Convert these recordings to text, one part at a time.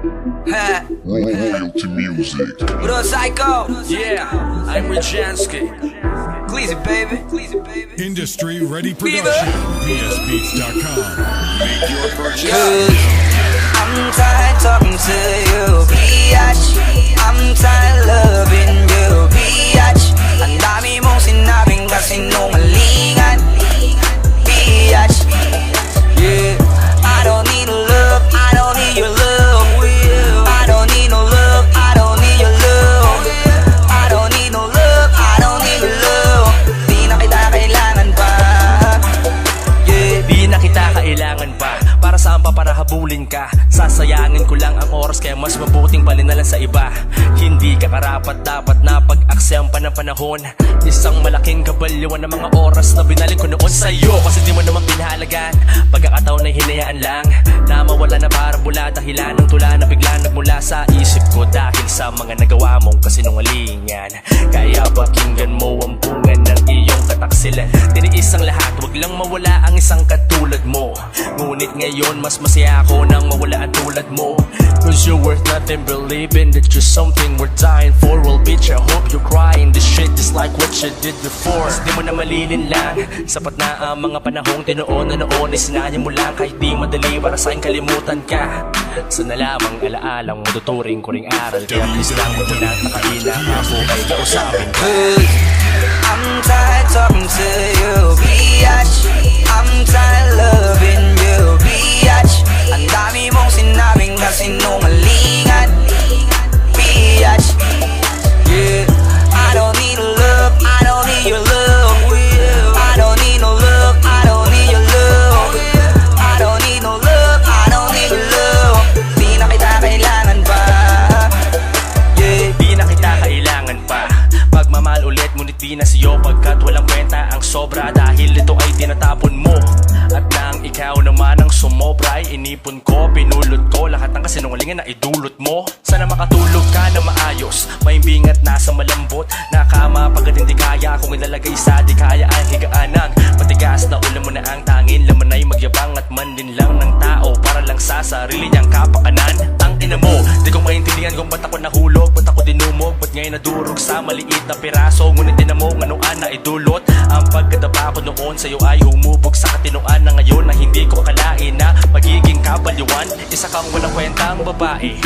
Royalty music. What up, Psycho? Yeah, I'm Rijansky. Cleezy, baby. Industry Ready Production. PSBeats.com. Make your purchase. Cause I'm tired talking to you, biatch. I'm tired loving you, biatch. Ang dami mong sinabing kasinungalingan, biatch. Yeah, I don't need love, I don't need your love. I don't need no love, I don't need your love. I don't need no love, I don't need your love. Di na kita kailangan pa. Yeah, Di na kita kailangan pa. Para saan pa para habulin ka? Sasayangin ko lang ang oras, kaya mas mabuting bali na lang sa iba. Hindi ka karapat dapat na pag-aksayang pa ng panahon. Isang malaking kabalyuan ng mga oras na binaling ko noon sa'yo. Kasi di mo naman pinahalagan, pagkakataon na hinayaan lang na mawala na para bula. Dahilan ng tula na bigla nagmula sa isip ko dahil sa mga nagawa mong kasinungalingan. Kaya pakinggan mo ang bunga ng iyong kataksilan. Tiniis ang lahat, wag lang mawala ang isang katulad mo. Ngunit ngayon mas masaya ako nang mawala ang tulad mo. Cause you're worth nothing, believing that you're something worth dying for. Well bitch, I hope you're crying this shit just like what you did before. Di mo na malilin lang, sapat na ang mga panahong tinuon na noon. Isinaya mo lang kahit di madali para sa'kin kalimutan ka. Sana lamang alaalang matuturing ko ring aral. Kaya please lang mo na nakaina ako ay kausapin ka. cause I'm tired talking to you, biatch. I'm tired loving you, biatch. Ang dami mong sinabing kasinungalingan, biatch. Yeah, I don't need love, I don't need your love. I don't need no love, I don't need your love. I don't need no love, I don't need your love. Di na kita kailangan pa. Yeah, Di na kita kailangan pa. Pagmamahal ulit ngunit di na sa'yo, pagkat walang kwenta ang sobra. Dahil ito ay tinatapon mo. At nang ikaw naman ang sumobra ay inipon ko, pinulot ko lahat ng kasinungalingan na idulot mo. Sana makatulog ka na maayos, maimbing at nasa malambot. Nakama pagkat hindi kaya kung ilalagay sa di kaya ang higaanang matigas na ulam mo na ang tangin. Laman ay magyabang at mandin lang ng tao para lang sa sarili niyang kapakanan. Ang ina mo, di ko maintindihan kung ba't ako nahulog, ba't ako dinumog, ba't ngayon nadurog sa maliit na piraso. Ngunit din mo nganuan na idulot. Ang pagkadapa ko noon sa'yo ay humubog sa katinoan na ngayon na hindi ko akalain na magiging kabalyuan. Isa kang walang kwentang babae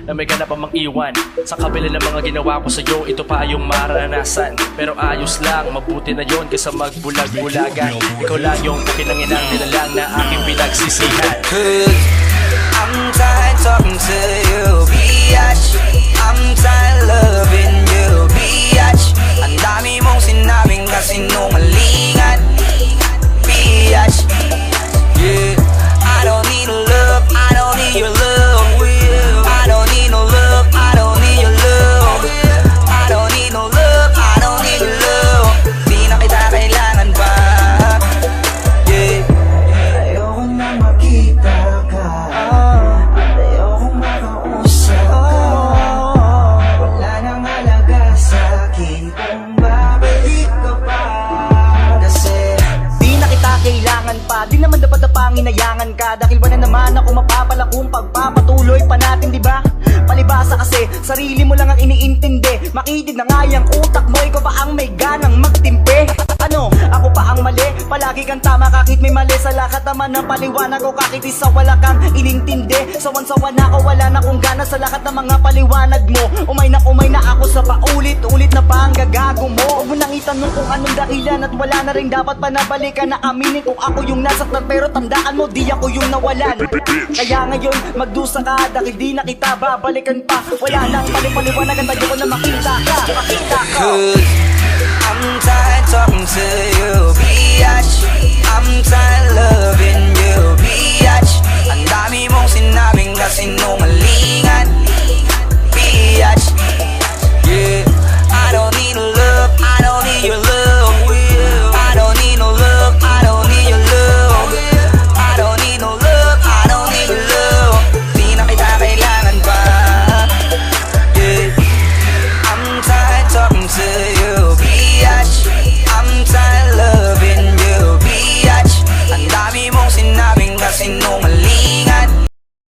na may ganap ang mang-iwan. Sa kabila ng mga ginawa ko sa'yo, ito pa yung maranasan. Pero ayos lang, mabuti na yon kaysa magbulag-bulagan. Ikaw lang yung pakinanginang nilalang na aking pinagsisihan. cause I'm tired talking to you, biatch. I'm tired loving you, biatch. Ang dami mong sinabing kasinungalingan, biatch. Yeah, I don't need love, I don't need your love. I don't need no love, I don't need your love. I don't need no love, I don't need your love. Di na kita kailangan pa. Yeah, Ayokong na makita ka, ayokong makausap ka. Wala nang halaga sa'kin kung babalik ka pa. Kasi di na kita kailangan pa, di naman dapat na panginayangan ka. Dahil wala naman ako mapapala kung pagpapatuloy pa natin, di ba? Palibasa kasi, sarili mo lang ang iniintindi. Makitid na nga yung utak mo, ikaw pa ang may ganang magtimpe. Ano, ako pa ang mali? Palagi kang tama kahit may mali. Sa lahat naman ng paliwanag ko, kahit isa wala kang inintindi. Sawan-sawa na ako, wala na kong gana sa lahat ng mga paliwanag mo. Umay na ako sa paulit-ulit na panggagago mo. Huwag mo nang itanong kung anong dahilan at wala na rin dapat pa nabalikan na aminin kung ako yung nasaktan. Pero tandaan mo, di ako yung nawalan. Kaya ngayon, magdusa ka dahil di na kita babalikan pa. Wala nang palipaliwanag at tayo ko na makita ka. cause I'm tired talking to you, biatch. I'm tired loving you, biatch.